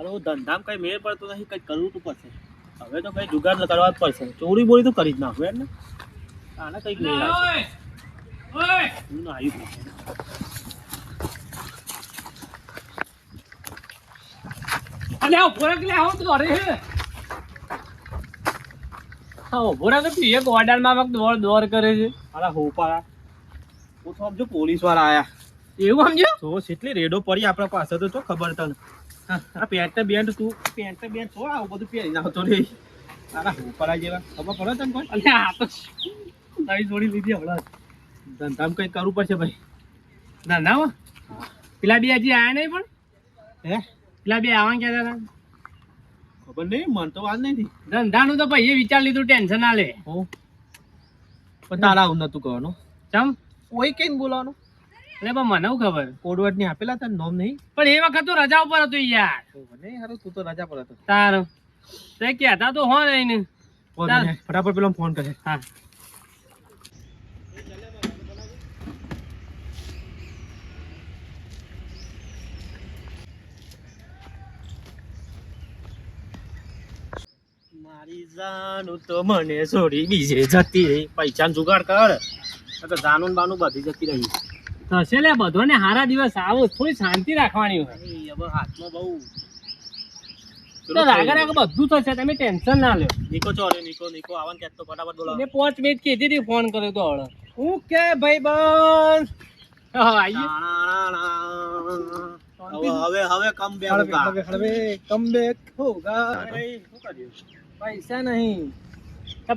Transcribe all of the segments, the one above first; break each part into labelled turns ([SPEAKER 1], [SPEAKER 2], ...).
[SPEAKER 1] મારો ધંધામાં કઈ મેળ પડતો નથી, કઈ કરવું તો પડશે. હવે તો કઈ જુગાડ કરવા જ પડશે. ચોરી બોરી તો કરી જ નાખું ને. આને કઈક મેળ આવશે. હું ના આવ્યું.
[SPEAKER 2] અલે આવ ફોરક લે આવ તો અરે હા ફોરક તો એ ગોડાનમાં વખત દોડ કરે છે.
[SPEAKER 1] અરે હોપાળા હું તો સમજો પોલીસ વાળા આયા
[SPEAKER 2] એવું સમજો
[SPEAKER 1] તો કેટલી રેડો પડી આપણા પાસે તો શું ખબર તને. આ પેન્ટ બેન્ટ તું પેન્ટ બેન્ટ છો આવું બધું પહેરી નાખતો રે. તારા હોપાળા જેવા ખબર પડે તને કોઈ?
[SPEAKER 2] અલે આ તો નવી જોડી લીધી હમણાં
[SPEAKER 1] ધંધામાં કઈ કરવું પડશે ભાઈ.
[SPEAKER 2] ના ના પેલા બે હજી આયા નહીં પણ
[SPEAKER 1] હે
[SPEAKER 2] પેલા બે આવવા કહેતા હતા
[SPEAKER 1] ખબર નહીં, મન તો વાત નહીં.
[SPEAKER 2] ધંધાનું તો ભાઈએ વિચાર લીધું, ટેન્શન ના લે.
[SPEAKER 1] પણ તારા આવું નતું કરવાનું.
[SPEAKER 2] ચમ
[SPEAKER 1] કોઈ કઈ બોલાવાનું
[SPEAKER 2] એટલે પણ મને શું ખબર
[SPEAKER 1] કોડવર્ડ ની આપેલા તાર નોમ નહીં.
[SPEAKER 2] પણ એ વખત તો રજા ઉપર હતું યાર.
[SPEAKER 1] મને હારું તું તો રજા પર હતો.
[SPEAKER 2] તાર તે કહેતા તો હો નહીં ને.
[SPEAKER 1] ફટાફટ પેલો ફોન કરે.
[SPEAKER 2] હા
[SPEAKER 1] મારી જાનું તો મને છોડી બીજે જતી રહી. પૈસા જુગાડ કર તો જાનું બાનું બધી જતી રહી.
[SPEAKER 2] થશે લે બધો ને હારા દિવસ આવો, થોડી શાંતિ રાખવાની હોય.
[SPEAKER 1] હવે હાથમાં બહુ
[SPEAKER 2] તો રાગે રાગે બધું થશે, તમે ટેન્શન ના લ્યો.
[SPEAKER 1] નીકો ચોરે નીકો આવન કે તો ફટાફટ બોલાવો.
[SPEAKER 2] મેં 5 મિનિટ કીધી હતી ફોન કર્યો તો હળ.
[SPEAKER 1] હું કે ભાઈ બંધ
[SPEAKER 2] આવીએ
[SPEAKER 1] હવે કમ બેક કમબેક હોગા. શું કર્યું? પૈસા નહીં.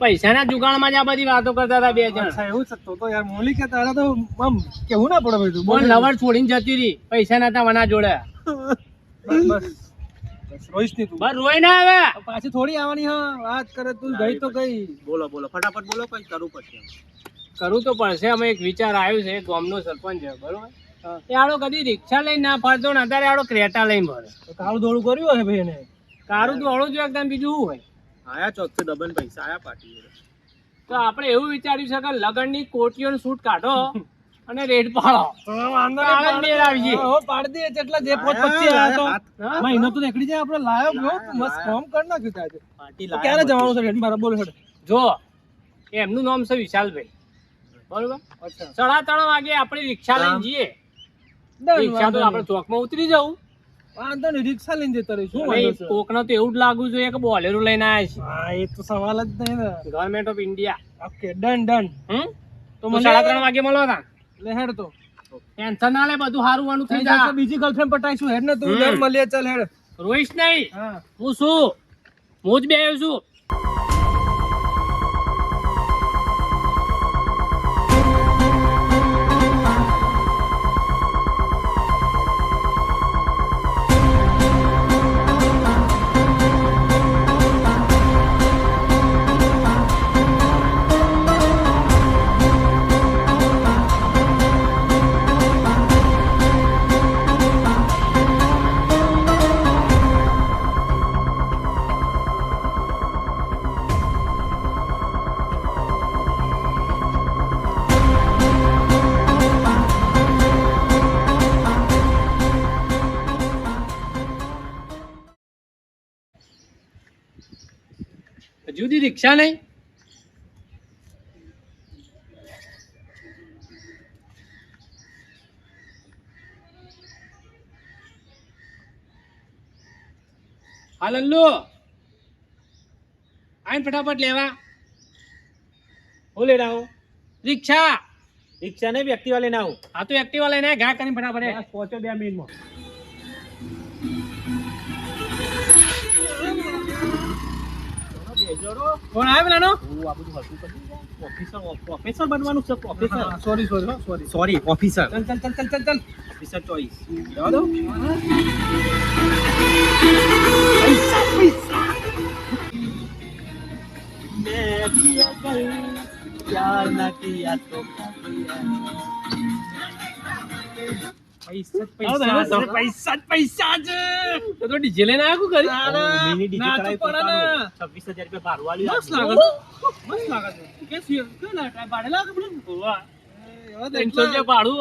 [SPEAKER 2] પૈસાના જુગાડમાં જ આ બધી વાતો કરતા હતા બે જણ.
[SPEAKER 1] એવું જ તો યાર મોલી કે તારા તો આમ કેવું ના પડે ભાઈ. તું
[SPEAKER 2] બોલ લવર છોડીને જતી રહી, પૈસા નતા વના જોડે.
[SPEAKER 1] બસ રોઈશ ની તું.
[SPEAKER 2] બસ રોઈ ના આવે,
[SPEAKER 1] પાછી થોડી આવવાની. હા વાત કરે તું ગઈ તો કઈ. બોલો ફટાફટ બોલો, કઈ કરવું પડશે.
[SPEAKER 2] કરવું તો પડશે. અમે એક વિચાર આવ્યો છે, ગામનો સરપંચ છે બરોબર, એ આડો કદી રિક્ષા લઈને ના ફરતો ને અત્યારે આડો ક્રેટા લઈને ફરે.
[SPEAKER 1] કાળું દોડું કર્યું હશે ભાઈ એને.
[SPEAKER 2] કારું તો હળું જો એકદમ, બીજું શું હોય.
[SPEAKER 1] આયા ચોકથી દબન પૈસા આયા પાર્ટી.
[SPEAKER 2] તો આપણે એવું વિચાર્યું છે કે લગનની કોટીઓ શૂટ કાઢો અને રેડ પાડો.
[SPEAKER 1] પાડી દે જેટલા જે 25 મહિનો તો નીકળી જાય. આપણે લાયો મસ્ત કામ કરી નાખ્યું ત્યાં. ક્યારે જવાનું છે રેડ મારા? બોલો
[SPEAKER 2] જો એમનું નામ છે વિશાલભાઈ બરોબર. 3:30 વાગે આપણે રિક્ષા લઈને જઈએ. રિક્ષા તો આપણે ચોકમાં ઉતરી જવું.
[SPEAKER 1] વાંધો નહીં, રિક્ષા લઈને જતા રહીશું.
[SPEAKER 2] કોકનો તો એવું જ લાગુ જોઈએ કે બોલેરો લઈને આવ્યા છે.
[SPEAKER 1] હા એ તો સવાલ જ નહીં ને.
[SPEAKER 2] Government of India.
[SPEAKER 1] Okay done.
[SPEAKER 2] તો 3:30 વાગે મળો તા.
[SPEAKER 1] લે હેડ તો
[SPEAKER 2] ટેન્શન ના લે, બધું સારું વાનું થઈ જાય.
[SPEAKER 1] બીજી ગર્લફ્રેન્ડ પટાઈશું. હેડ ને તું યાર મળીએ. ચાલ હેડ.
[SPEAKER 2] રોઈશ નહીં, હું છું, હું જ બે આવ્યો છું. જુદી રિક્ષા નહીં. હા લલ્લુ આઈને ફટાફટ લેવા.
[SPEAKER 1] હું લઈને આવું?
[SPEAKER 2] રિક્ષા
[SPEAKER 1] ને એક્ટિવા લઈને આવું.
[SPEAKER 2] આ તો એક્ટિવા લઈને ઘા કરીને ફટાફટ
[SPEAKER 1] પહોંચો 2 મિનિટમાં.
[SPEAKER 2] કોણ આવે પેલાનો?
[SPEAKER 1] પ્રોફેસર બનવાનું છે. પ્રોફેસર. Sorry officer. ચાલ ઓફિસર ચોઈસ. જવા દો.
[SPEAKER 2] પૈસા જ તો ડીજે લઈને આવ્યા કરી.
[SPEAKER 1] મિની ડીજે કરાવી પડે. 26,000 રૂપિયા ભાડું આલ્યું.
[SPEAKER 2] મસ્ત લાગે છે. કે લાગે ભાડે લાગે પડે. 300 રૂપિયા ભાડું.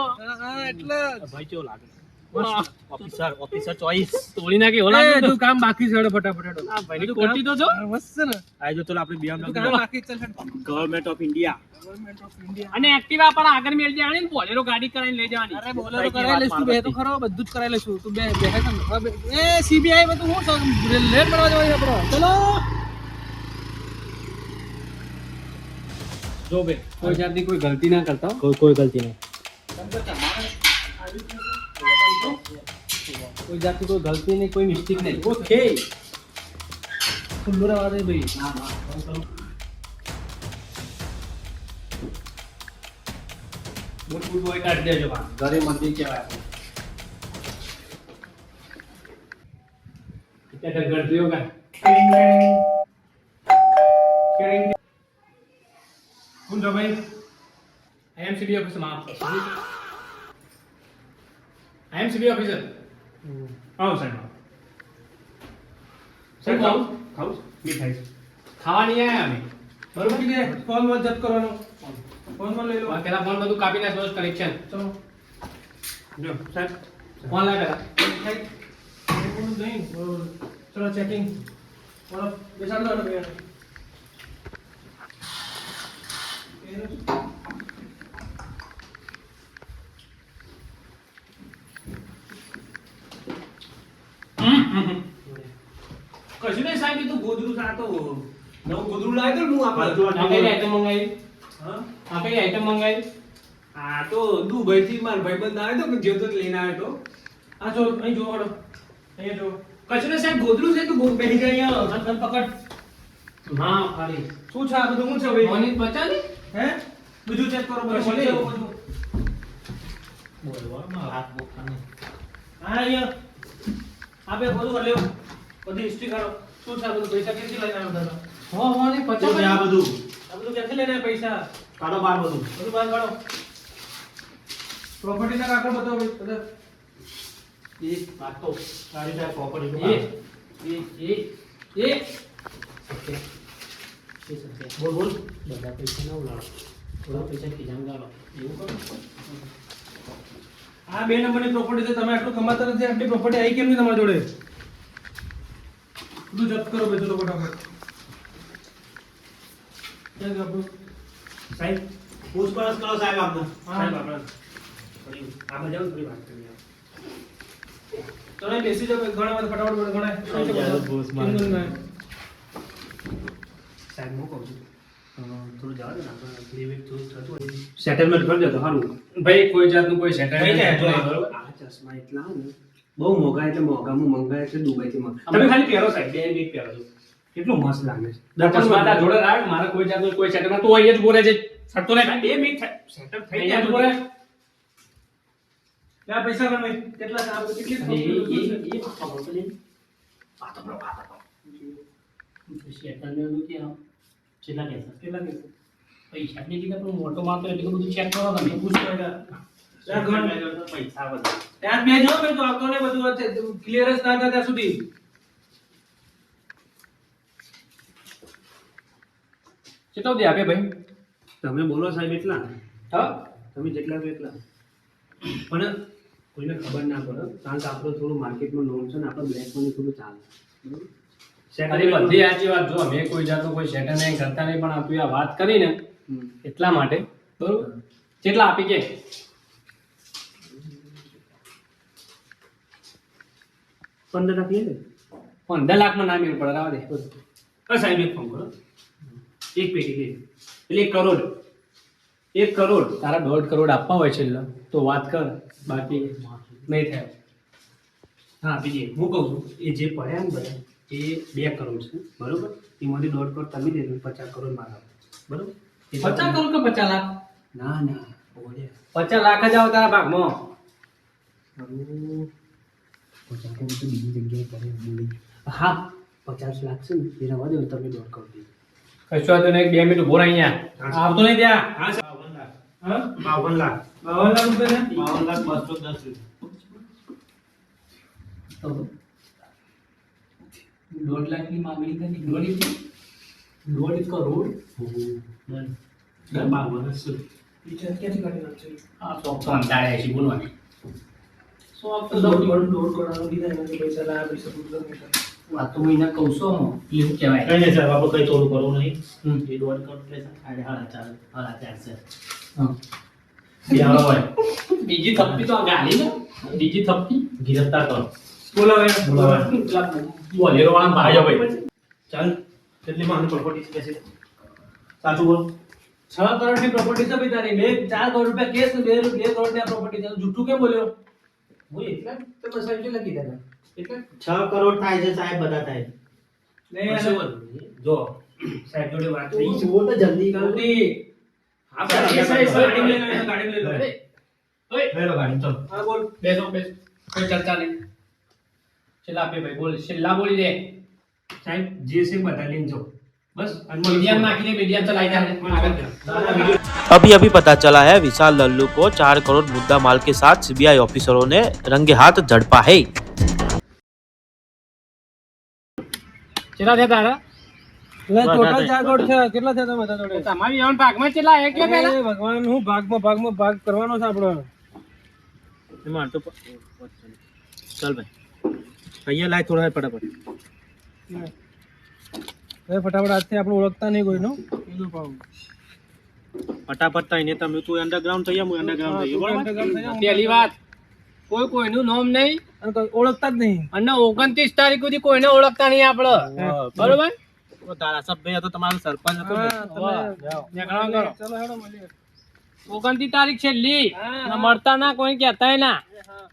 [SPEAKER 1] એટલે ભાઈ કેવો લાગે? ઓફિસર ઓફિસર ચોઈસ
[SPEAKER 2] તોડી નાખી ઓલા
[SPEAKER 3] એ તું કામ બાકી છે ફટાફટ હેડો.
[SPEAKER 2] આ ભાઈની કોટી તો જો
[SPEAKER 3] મસ્ત છે ને
[SPEAKER 1] આજો ચલો આપણે બિહામ
[SPEAKER 3] તું કામ બાકી ચાલ હેડ.
[SPEAKER 1] Government of India
[SPEAKER 3] government of India.
[SPEAKER 2] અને એક્ટિવા પણ આગળ મેળ જવાની ને બોલેરો ગાડી કરાવીને લઈ જવાની
[SPEAKER 3] અરે બોલેરો કરાવી લઈશ તું બે તો ખરો બધું જ કરાવી લઈશું તું બે બેહે છે ને. હવે એ સીબીઆઈ બધું હું લેટ મળવા જવાનું છે આપણો. ચલો
[SPEAKER 2] જો બે કોઈ જાતની કોઈ ગલતી ના કરતા હો.
[SPEAKER 1] કોઈ ગલતી નહીં
[SPEAKER 2] કોઈ જાતની કોઈ ગલતી નહીં કોઈ મિસ્ટેક નહીં
[SPEAKER 1] ઓકે
[SPEAKER 3] ખુલ્લું રહેવા દે ભાઈ.
[SPEAKER 2] બૂટ બૂટ હોય કાઢી દેજો બા ઘરે મંદિર કહેવાય આપણે એટલે ગણતરીઓ કા કોણ છો ભાઈ આઈએમસીબી ઓફિસર માં આઈએમસીબી ઓફિસર આવો સાહેબ સાહેબ ખાવ મીઠાઈ ખાવાની આયા અમે
[SPEAKER 3] બરોબર કીધે ફોન વોન જપ્ત કરવાનો. ફોન વોન લઈ લો.
[SPEAKER 2] પેલા ફોન બધું કાપી નાખો કનેક્શન
[SPEAKER 3] ચલો
[SPEAKER 2] જો સાહેબ ફોન લાય પેલા
[SPEAKER 3] નહીં ચલો ચેકિંગ બોલો બેસાડ દો ને ભૈયા.
[SPEAKER 2] કશું નહીં સાહેબ એ તો ગોદરું સાતો
[SPEAKER 3] નવું ગોદરું લાવ્યો તો હું
[SPEAKER 2] આ કઈ આઈટમ મંગાવી
[SPEAKER 3] હા
[SPEAKER 2] આ કઈ આઈટમ મંગાવી
[SPEAKER 3] આ તો દુબઈથી મારો ભાઈબંધ આવ્યો તો કે જેતો જ લઈને આવ્યો તો. આ જો અહીં જો હડો અહીંયા જો
[SPEAKER 2] કશું નહીં સાહેબ ગોદરું છે તો બેસી જાય અહીંયા હાથ પકડ હા ખાલી
[SPEAKER 3] શું છે આ બધું શું છે ભાઈ?
[SPEAKER 2] મોની પચાની
[SPEAKER 3] હે બધું ચેક કરો બધું
[SPEAKER 2] કશું
[SPEAKER 3] છે
[SPEAKER 2] નહીં.
[SPEAKER 3] બધું.
[SPEAKER 2] બોલવામાં હાથ બોખાને
[SPEAKER 3] હા અહીંયા આપે બધું કરી લેવું બધી હિસ્ટ્રી કાઢો શું છે આ બધું પૈસા ક્યાંથી લઈને આવ્યો દાદા?
[SPEAKER 2] હો મોની
[SPEAKER 1] આ બધું
[SPEAKER 3] આ બધું ક્યાંથી લઈને આવ્યા પૈસા?
[SPEAKER 1] કાઢો બાર બધું
[SPEAKER 3] બધું બહાર કાઢો પ્રોપર્ટી ના કાગળ બધો બધા
[SPEAKER 2] એ વાત તો
[SPEAKER 1] સારી રીતે પ્રોપર્ટી
[SPEAKER 2] એ એ ઓકે એ સત્ય
[SPEAKER 1] બોલ બોલ
[SPEAKER 2] બધા પૈસા ના ઉલાડો થોડા પૈસા ખીજામ ગાળો એવું કરો
[SPEAKER 3] આ બે નંબરની પ્રોપર્ટી છે તમે આટલું કમાતા નથી આટલી પ્રોપર્ટી આવી કેમ નહીં તમારી જોડે? બધું જપ્ત કરો બધું લોકો ફટાફટ. ક્યાં ગયું આપણું?
[SPEAKER 1] સાહેબ પૂછપરછ કરો સાહેબ આપને
[SPEAKER 3] હા.
[SPEAKER 1] સાહેબ આપણે થોડી આપણે જાવ થોડી વાત કરીએ
[SPEAKER 3] ચલો અહીં બેસી જાઓ ઘણા બધા ફટાફટ બધા ઘણા
[SPEAKER 1] આવી જાય તો બોસ મારે. સાહેબ હું કહું છું થોડું જવા દે ને આપણે પ્રીવેટ થોડું થતું હોય સેટલમેન્ટ કરી દે તો સારું
[SPEAKER 2] ભાઈ કોઈ જાતનું કોઈ સેટલ
[SPEAKER 1] થઈ જાય જો
[SPEAKER 2] બરોબર
[SPEAKER 1] આ ચશ્મા એટલા આવે ને બહુ મોંઘા એટલે મોંઘામાં મંગાય એટલે દુબઈથી મંગાય
[SPEAKER 2] તમે
[SPEAKER 1] તમે ખાલી પહેરો સાહેબ 2 મિનિટ પહેરો છો કેટલું મસ્ત લાગે છે
[SPEAKER 2] ચશ્મા જોડે રાખ મારે કોઈ જાતનું કોઈ સેટલ તું અહીંયા જ બોલે છે સટતો ને
[SPEAKER 1] 2 મિનિટ સેટલ થઈ
[SPEAKER 2] અહીંયા જ
[SPEAKER 1] જાય
[SPEAKER 2] બોલે
[SPEAKER 3] આ પૈસા ગણ ભાઈ કેટલા છે? આ બધું કેટલી
[SPEAKER 2] એ
[SPEAKER 3] પ્રોપર્ટી છે?
[SPEAKER 2] ખબર પડી પાતો બરો સેટલ ને બધું કે કેટલા કહેતા
[SPEAKER 3] કેટલા કીધું?
[SPEAKER 2] પૈસા ની જગ્યા પર મોટો મારતો એટલે બધું ચેક કરો તમે
[SPEAKER 3] પૂછો એના.
[SPEAKER 1] આ ઘર મેં તો પૈસા બધા
[SPEAKER 3] ત્યાં બે જો ભાઈ તો આવતો ને બધું ક્લિયર જ ના થાય ત્યાં સુધી.
[SPEAKER 2] કેટલો દે આપે ભાઈ
[SPEAKER 1] તમે બોલો સાહેબ એટલા
[SPEAKER 2] હા
[SPEAKER 1] તમે જેટલા તો એટલા પણ કોઈને ખબર ના પડે કારણ કે આપણું થોડું માર્કેટમાં નોમ છે ને આપણે બ્લેક મની થોડું ચાલે બરોબર
[SPEAKER 2] અરે બધી સાચી વાત જો અમે કોઈ જાતનું કોઈ સેટલ નહીં કરતા નહીં પણ આપી આ વાત કરી ને એટલા માટે બરોબર કેટલા આપી કે
[SPEAKER 1] 15 લાખ લઈ લે
[SPEAKER 2] 15 લાખમાં ના મેળ પડે રાવા દે
[SPEAKER 1] સાહેબ એક ફોન કરો એક પેટી લઈ એટલે 1 કરોડ
[SPEAKER 2] તારા 1.5 કરોડ આપવા હોય છે તો વાત કર બાકી નહીં થાય
[SPEAKER 1] હા બીજી હું કહું છું એ જે પડ્યા ને બધા એ 2 કરોડ છે બરોબર એમાંથી 1.5 કરોડ તમે દે 50 કરોડ મારા બરોબર
[SPEAKER 2] 50 કરોડ કે 50 લાખ
[SPEAKER 1] ના ના ઓલે
[SPEAKER 2] 50 લાખ જ આવો તારા ભાગમાં
[SPEAKER 1] 50 કરોડ તો બીજી જગ્યાએ પડે બોલી હા 50 લાખ છે ને એ રવા દો તમે 1.5 કરોડ દે
[SPEAKER 2] કશો તો ને 2 મિનિટ ઉભો રહી અહીંયા આવતો નહીં ત્યાં
[SPEAKER 1] હા 52 લાખ
[SPEAKER 3] હા 52 લાખ રૂપિયા છે?
[SPEAKER 1] 52 લાખ 210
[SPEAKER 2] ₹1.5 લાખની માંગણી કરી 1.5 કરોડ
[SPEAKER 3] વિચાર ક્યાંથી કાઢી નાખશે?
[SPEAKER 2] આ તો અંદાડે છે બોલવાની શોખ તો
[SPEAKER 3] દોઢ
[SPEAKER 2] દઉં.
[SPEAKER 3] દોઢ કરોડના દીધા એનાથી પૈસા લાયા, પૈસા પૂરા નહીં.
[SPEAKER 2] વાત તો હું એને કહું છું હું. એવું કહેવાય.
[SPEAKER 1] કઈ નહીં સાહેબ આપણે કઈ થોડું કરવું નહીં
[SPEAKER 2] હમ.
[SPEAKER 1] એ દોઢ કરોડ એટલે સાહેબ હાડા ચાર છે
[SPEAKER 2] હા.
[SPEAKER 1] બે હાડા હોય
[SPEAKER 2] બીજી થપ્પી તો આ ગાલી ને બીજી થપ્પી
[SPEAKER 1] ગિરફતાર કરો
[SPEAKER 3] બોલાવે.
[SPEAKER 1] બોલેરો વાળા ભાઈ ભાઈ ચાલ કેટલી માં પ્રોપર્ટી છે સાચું બોલ
[SPEAKER 3] 6 કરોડની પ્રોપર્ટી છે ભાઈ તારી. મેં 4 કરોડ રૂપિયા કેસ ને 2 કરોડની આ પ્રોપર્ટી છે. જૂઠું કેમ બોલ્યો?
[SPEAKER 1] હું એટલા
[SPEAKER 3] તો બસ આવી લખી દે. એટલે
[SPEAKER 1] 6 કરોડ થાય છે સાહેબ બધા થાય
[SPEAKER 3] નહીં
[SPEAKER 1] પછી
[SPEAKER 3] યાર.
[SPEAKER 1] બોલ. જો સાહેબ જોડે વાત થઈ
[SPEAKER 3] તું બોલ તો જલ્દી
[SPEAKER 1] જલ્દી
[SPEAKER 3] હા
[SPEAKER 1] ચાલ,
[SPEAKER 3] પણ
[SPEAKER 1] ચાલ, ચાલ,
[SPEAKER 3] ગાડી લઈ લો, ગાડી લઈ લો.
[SPEAKER 1] લે. લે લો ગાડી ચાલ
[SPEAKER 3] હા બોલ.
[SPEAKER 2] બેસો બેસો કોઈ ચર્ચા નહીં છેલ્લા આપે ભાઈ બોલ છેલ્લા બોલી દે
[SPEAKER 1] સાહેબ જે છે બધા લઈને જાઓ बस
[SPEAKER 2] मीडियम नाखी दे मीडियम चलाई जा आगे
[SPEAKER 4] अभी अभी पता चला है विशाल लल्लू को 4 करोड़ मुद्दा माल के साथ सीबीआई ऑफिसरों ने रंगे हाथ झड़पा है।
[SPEAKER 2] चला दे तारा
[SPEAKER 3] ટોટલ 4 કરોડ થયા. કેટલા થયા તમારા જોડે?
[SPEAKER 2] તમારી એવન ભાગમાં ચલા એક કે પહેલા
[SPEAKER 3] એ ભગવાન, હું ભાગમાં ભાગ કરવાનો છે આપણો.
[SPEAKER 1] એમાં તો ચાલ ભાઈ અહીંયા લાય થોડા ફટાફટ
[SPEAKER 3] એ ફટાફટ આજથી આપણે ઓળખતા નહીં કોઈનું. કીધું પાઉં.
[SPEAKER 1] ફટાફટ થઈને તમે તું અંડરગ્રાઉન્ડ થઈ ગયા હું અંડરગ્રાઉન્ડ થઈ ગયો બરાબર
[SPEAKER 2] પહેલી વાત કોઈ કોઈનું નામ નહીં
[SPEAKER 3] અને કોઈ ઓળખતા જ નહીં.
[SPEAKER 2] અને 29 તારીખ સુધી કોઈને ઓળખતા નહીં આપણે બરોબર
[SPEAKER 1] તો ધારાસભ્ય હતો તમારો સરપંચ હતો ને?
[SPEAKER 3] વાહ,
[SPEAKER 2] નીકળવા કરો
[SPEAKER 3] ચલો હેડો મળીએ.
[SPEAKER 2] 29 તારીખ છેલ્લી
[SPEAKER 3] હા,
[SPEAKER 2] અને મળતા ના કોઈ કહેતાય ના
[SPEAKER 3] હા.